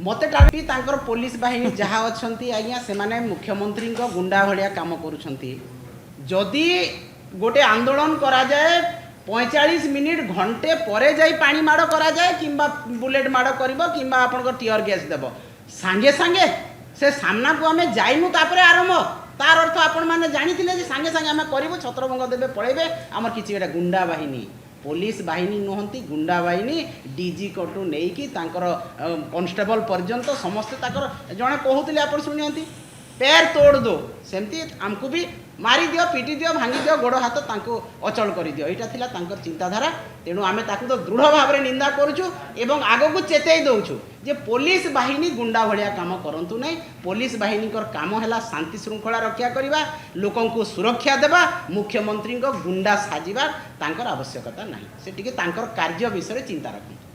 मत टाणी तांकर पुलिस बाहिनी जहाँ अच्छा आज्ञा से माने मुख्यमंत्री गुंडा भाया काम करुँच गोटे आंदोलन करा जाए 45 मिनिट घंटे परे जाई पानी माड़ करा जाए किंबा बुलेट माड़ कर कि टीयर गैस देव सांगे सांगे से सामना को आम जाइनु तापर आरंभ तार अर्थ आपण मैंने जानी सांगे सांगे आम करूँ छत्रभंग देवे पलैबे आमर कि गुंडा बाहिनी पुलिस बाहिनी नुहति गुंडा बाहिनी डीजी कटू नहीं कि कांस्टेबल पर्यंत समस्ते जड़े कहते आप शुणुंट पैर तोड़ दो सेमती आमको भी मारी दियो पीटी दियो भांगी दियो गोड़ हाथ अचल कर दियो यहाँ था चिंताधारा तेणु आम तो दृढ़ भाव में निंदा करुचु एवं आग को चेतई दौचु जे पुलिस बाहिनी गुंडा भाया काम करंतु नहीं पुलिस बाहिनी काम है शांति श्रृंखला रक्षा करवा लोकों को सुरक्षा देवा मुख्यमंत्री गुंडा साजिबा तांकर आवश्यकता नहीं से टिके तांकर कार्य विषय चिंता रखु।